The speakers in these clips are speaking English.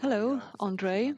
Hello, Ondrej.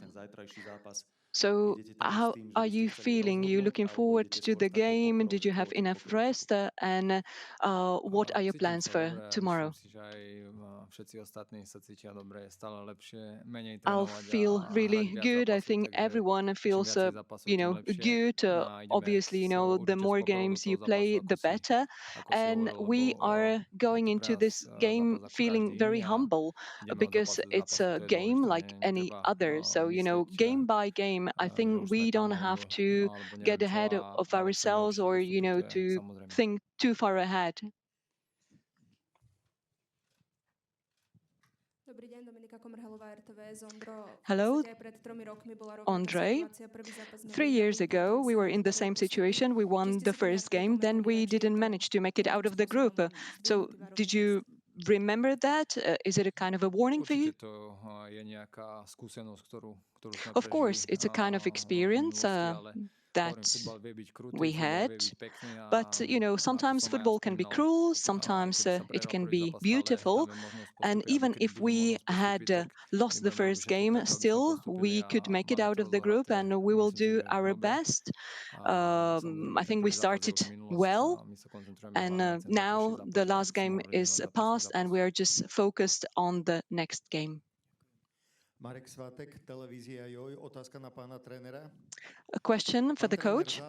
So, how are you feeling? You looking forward to the game? Did you have enough rest? What are your Cítim plans sa for dobre a myslím tomorrow? si, že aj všetci ostatní sa cítia dobre, stále lepšie, menej I'll trénovať a feel hrať really viac good. I zápasov, think takže everyone čím feels, viacej zápasov, tým lepšie. good. A ideme Obviously, the určite s more pokorou do games you toho zápasu, play, the better. ako si And hovoril, lebo we are je going to pre into nás this game zápas ako každý feeling very iný a humble ideme od because zápasu do it's zápasu, a to je game dôležité, like any netreba other. So, myslieť, game by game, I že think už sme we tam don't have alebo, to alebo get neviem čo ahead of a chceme ourselves určite or, postúpiť, to je to samozrejme. think too far ahead. Hello, Ondrej. 3 years ago, we were in the same situation. We won the first game, then we didn't manage to make it out of the group. So, did you remember that? Is it a kind of a warning for you? Určite to je nejaká skúsenosť, ktorú sme Of prežili course, it's a kind of v experience minulosti, ale that hovorím, futbal vie byť krutý, we futbal had. vie byť pekný But, a to sometimes som aj ja football can be spomínal, cruel, aj sometimes keby sa it prehral can prvý be zápas, stále tam beautiful. je možnosť And postúpiť, alebo even kedy if budú we možnosť had postúpiť, tak lost the nebudeme robiť first všetko game, preto, aby sme still postúpili we a could make it mali out to of the group odohraté, and we will myslím si, do že our dobre. best. Samozrejme, I ten think we prvý zápas je started už minulosť a well, my sa koncentrujeme and hlavne na ten zajtrajší now zápas the a last game sústredíme is na zajtrajší past zápas. and we are just focused on the next game. Marek Svátek, televízia Joj, otázka na pána trénera. A question for the coach.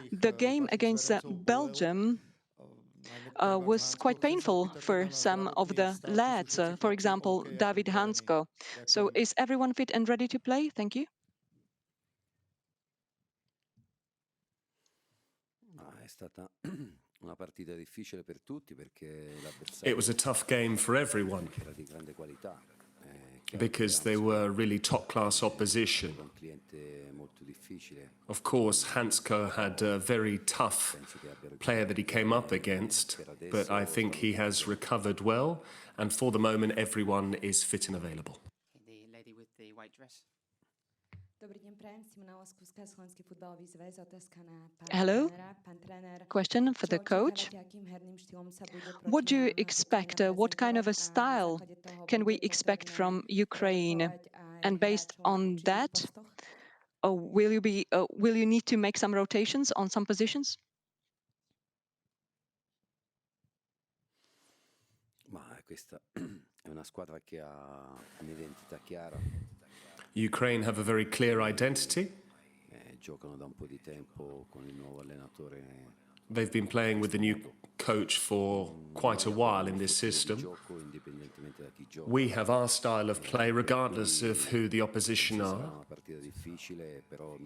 The game against Belgium was quite painful for some of the lads, for example, David Hansko. So is everyone fit and ready to play? Thank you. È stata una partita difficile per tutti perché It l'avversario was a tough game for everyone era di grande qualità. because they were really top-class opposition. Un cliente molto difficile. Of course, Hansko had a very tough player that he came up against, but I think he has recovered well, and for the moment, everyone is fit and available. The lady with the white dress. Hello. Question for the coach. What do you expect? What kind of a style can we expect from Ukraine? And based on that, will you need to make some rotations on some positions? Ma questa è una squadra che ha un'identità chiara. Ukraine have a very clear identity. Giocano da un po' di tempo con il nuovo allenatore. They've been playing with the new coach for quite a while in this system. We have our style of play regardless of who the opposition are.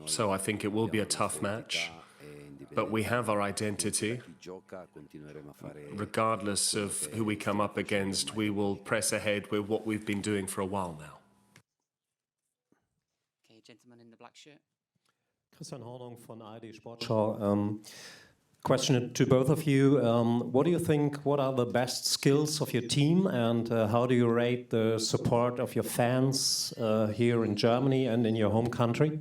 So I think it will be a tough match. But we have our identity. Regardless of who we come up against, we will press ahead with what we've been doing for a while now. Okay, gentleman in the black shirt. Christian Hornung von ARD Sportschau. Question to both of you. What do you think, what are the best skills of your team, and how do you rate the support of your fans here in Germany and in your home country?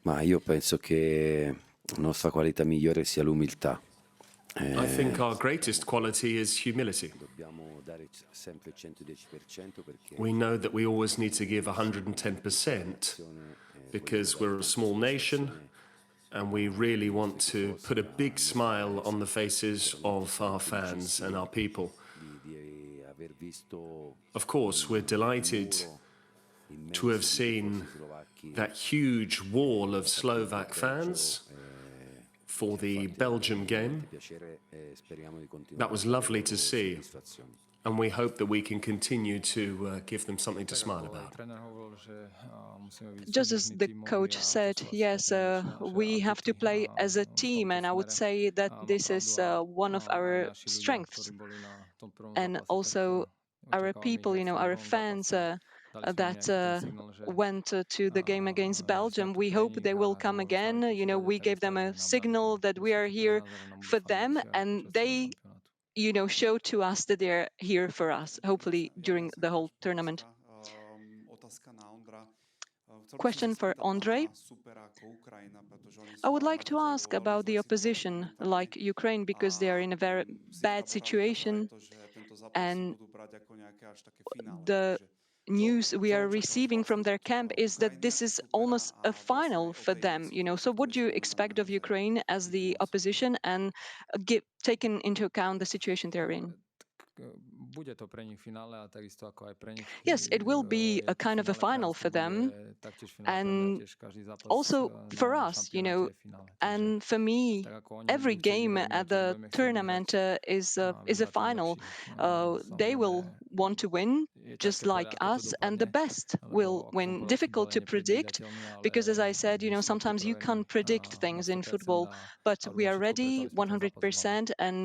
Ma io penso che la nostra qualità migliore sia l'umiltà. I think our greatest quality is humility. Dobbiamo dare sempre il 110% perché We know that we always need to give 110% because we're a small nation and we really want to put a big smile on the faces of our fans and our people. di aver visto Of course, we're delighted to have seen that huge wall of Slovak fans for the Belgium game. That was lovely to see, and we hope that we can continue to give them something to smile about. Just as the coach said, yes, we have to play as a team, and I would say that this is one of our strengths. And also our people, our fans that went to the game against Belgium, we hope they will come again. We gave them a signal that we are here for them, and they show to us that they're here for us, hopefully during the whole tournament. Question for Ondrej. I would like to ask about the opposition, like Ukraine, because they are in a very bad situation, and the news we are receiving from their camp is that this is almost a final for them, you know. So what do you expect of Ukraine as the opposition, and taking into account the situation they're in? Bude to pre nich finále a takisto ako aj pre nich. Yes, it will be Je a to kind of a finále pre final nás, for to bude them, taktiež finál pre mňa, and tiež každý zápas also for na us, you know, šampionáte je finále. and for me, Tak ako oni every budú chcieť game vyhrať, my at tiež the budeme chcieť tournament vyhrať is a a vyhrať ten final. lepší. They Samozrejme, will want to win, je just ťažké like povedať, ako to us, and the dopadne, best lebo will ako som win. povedal, Difficult futbal je to predict, nepredvídateľný, ale because as I said, you my know, sme sometimes you pripravení can't predict na things in 100% football, but a we robíme are všetko preto, ready aby sme ten zápas zvládli. 100% and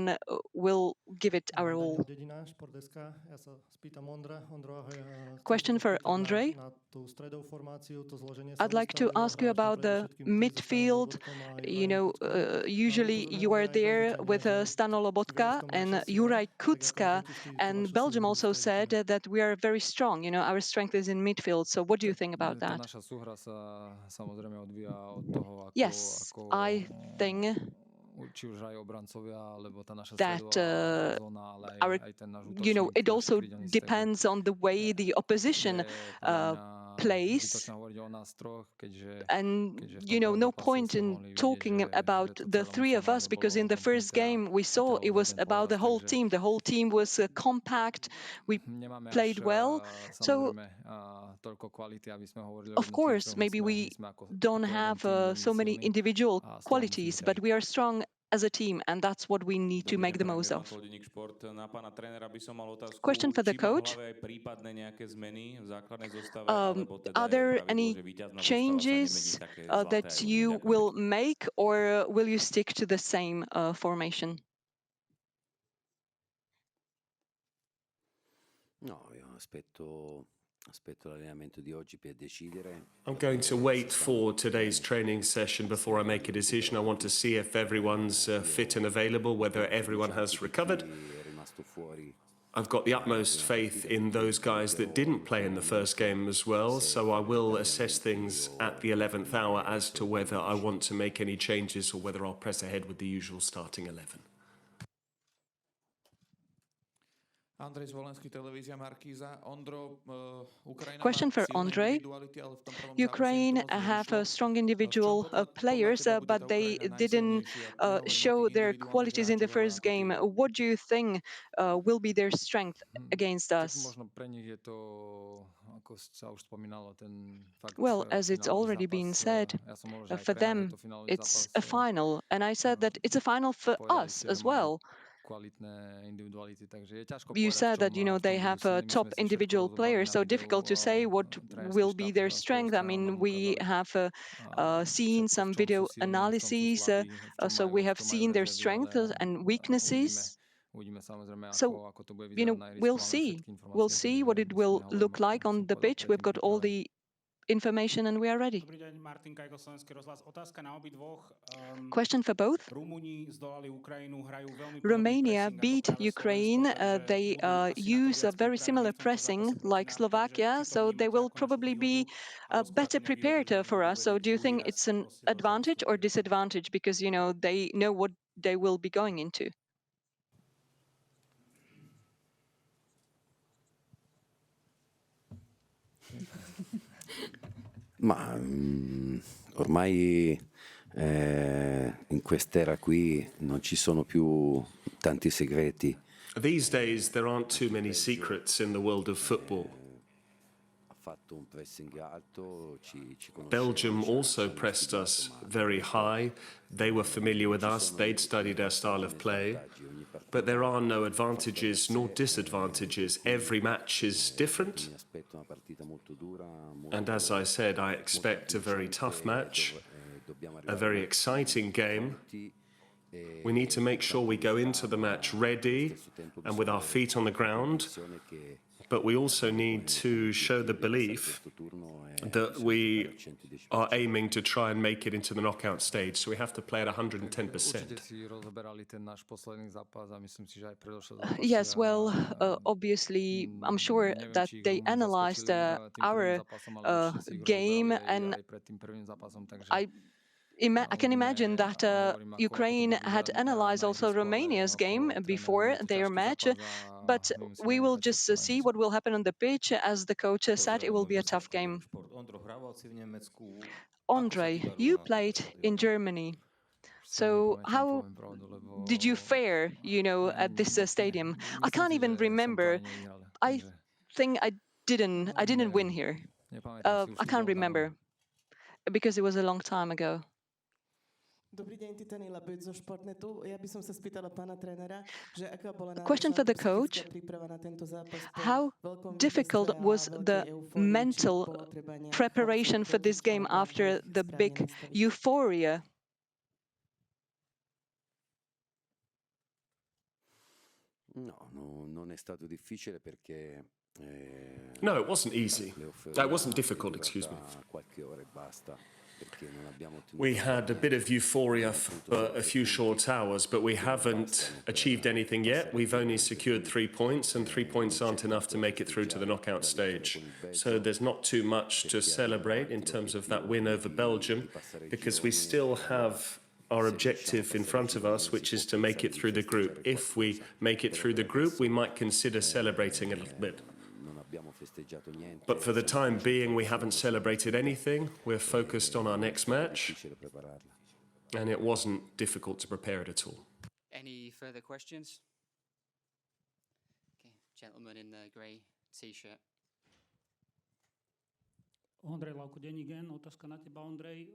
will give it our all. Daniel Dedina, Šport.sk. Ja sa spýtam Ondra. Ondro, ahoj. Question for Ondrej. Na tú stredovú formáciu, to zloženie I'd like to ask you about the midfield. You know, usually you are there with Stano Lobotka and Juraj Kucka, and Belgium also said that we are very strong. You know, our strength is in midfield. So what do you think about Tá that? naša súhra sa samozrejme odvíja od toho, Yes, I think či už aj obrancovia, alebo tá naša that stredová zóna, ale our, aj ten náš you know, útočník, it naši also krídelníci, takže depends on the way the opposition je podľa mňa plays. zbytočné hovoriť o nás troch, keďže And v you know, tom no zápase point ste in mohli vidieť, talking že about to the celom three of finále us, because in bolo the first dominantné game we saw it was ten about the poraz, whole takže team. The whole team was compact. We nemáme played až well. So samozrejme toľko kvality, aby sme hovorili o of course, jednotlivcoch. maybe My we sme ako don't jeden have tým so many silní individual a z toho musíme qualities, but ťažiť. we are strong as a team, and that's what we need to make the most of. Question for the coach. Are there any changes that you will make, or will you stick to the same formation? No, io aspetto l'allenamento di oggi per decidere. I'm going to wait for today's training session before I make a decision. I want to see if everyone's fit and available, whether everyone has recovered. È rimasto fuori. I've got the utmost faith in those guys that didn't play in the first game as well, so I will assess things at the 11th hour as to whether I want to make any changes or whether I'll press ahead with the usual starting 11. Ondrej Zvolenský, televízia Markíza. Ondro, Ukrajina Question for Ondrej. Ukraine have strong individual players, but they didn't show their qualities in the first game. What do you think will be their strength against Tak us? možno pre nich je to, ako sa už spomínalo, ten fakt Well, as it's finálový already been zápas. said, Ja som hovoril, že aj for pre nás je them to finálový it's zápas. a final, and I said that it's a final for Povedali us ste, že as majú well. kvalitné individuality, takže je ťažko You povedať, said that, you know, they have top individual players, so difficult to say what will be their strength. I mean, we have seen some video analyses, so we have seen their strengths and weaknesses. Uvidíme samozrejme, So, ako to bude you know, vyzerať na ihrisku. we'll Máme see. všetky informácie, We'll takže see what it will sme look like on the pitch. We've got all pripravení. the information and we are ready. Dobrý deň, Martin Kajko, Slovenský rozhlas. Otázka na obidvoch. Question for both. Rumúni zdolali Ukrajinu, hrajú veľmi Romania beat Ukraine. They use a very similar pressing like Slovakia, so they will probably be better prepared for us. So do you think it's an advantage or disadvantage, because, you know, they know what they will be going into? Ma ormai in quest'era qui non ci sono più tanti segreti. These days, there aren't too many secrets in the world of football. Ha fatto un pressing alto, ci Belgium also pressed us very high. They were familiar with us, they'd studied our style of play. But there are no advantages nor disadvantages. Every match is different. And as I said, I expect a very tough match, a very exciting game. We need to make sure we go into the match ready and with our feet on the ground. But we also need to show the belief that we are aiming to try and make it into the knockout stage. So we have to play at 110%. Určite si rozoberali ten náš posledný zápas a myslím si, že aj predošlé zápasy. Yes, well, obviously, I'm sure Neviem, that či ich they veľmi analyzed zaskočili tým prvým our zápasom, ale určite si ich game, rozoberali and aj pred tým prvým zápasom, takže I can imagine that hovorím, ako Ukraine to bude had vyzerať analyzed na ihrisku, also ale Romania's ako game tréner before je to their ťažký match, zápas but a my musíme we will nechať just všetko na see ihrisku. what will happen on the pitch. As the coach said, it will be a tough game. Ondrej, you played in Germany. So how did you fare, at this stadium? I can't even remember. I think I didn't win here. I can't remember because it was a long time ago. Dobrý deň, Titani Labuť zo Športnetu. Ja by som sa spýtala pána trénera, že aká bola Question for the coach. príprava na tento zápas po How veľkom difficult víťazstve a was veľkej the eufórii, či mental bolo treba nejak preparation for this game alebo after ich the správne big nastaviť? euphoria? No, non è stato difficile perché No, it wasn't easy. It wasn't difficult, excuse me. qualche ora e basta. We had a bit of euphoria for a few short hours, but we haven't achieved anything yet. We've only secured 3 points, and 3 points aren't enough to make it through to the knockout stage. So there's not too much to celebrate in terms of that win over Belgium, because we still have our objective in front of us, which is to make it through the group. If we make it through the group, we might consider celebrating a little bit. But for the time being, we haven't celebrated anything. We're focused on our next match, and it wasn't difficult to prepare it at all. Any further questions? Okay, gentleman in the grey t-shirt. Ondrej Lavko, denní gen, otázka na teba, Ondrej.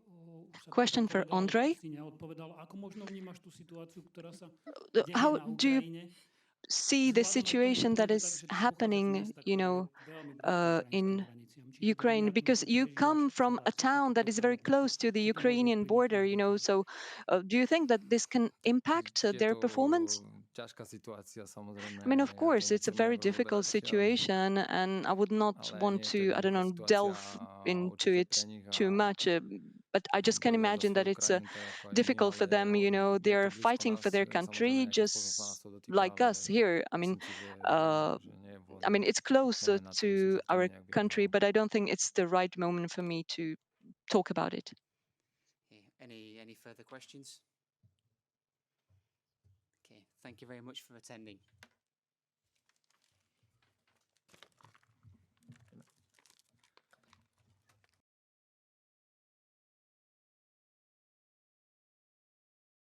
Question for Ondrej. Si neodpovedal. Ako možno vnímaš tú situáciu, ktorá sa How deje na do you Ukrajine? see the situation that is happening, in Ukraine? Because you come from a town that is very close to the Ukrainian border, so do you think that this can impact their performance? Ťažká situácia, samozrejme. I mean, of course, it's a Nechcem very nejak difficult rozoberať, situation, and I would not ale want nie je to to, I don't know, jednoduchá delve situácia into určite it pre nich too a much. But I just can bojujú za imagine that svoju it's krajinu, tak ako aj my, difficult for ale them. hovorím, je to They're blízko fighting nás, for their samozrejme country, nejakým spôsobom sa nás just to dotýka, like ale us here. I mean, myslím si, že nie je vhodné I mean, it's close moment na to, aby som to sa k tomu our nejak country, vyjadroval. but I don't think it's the right moment for me to talk about it. Okay, any further questions? Okay, thank you very much for attending.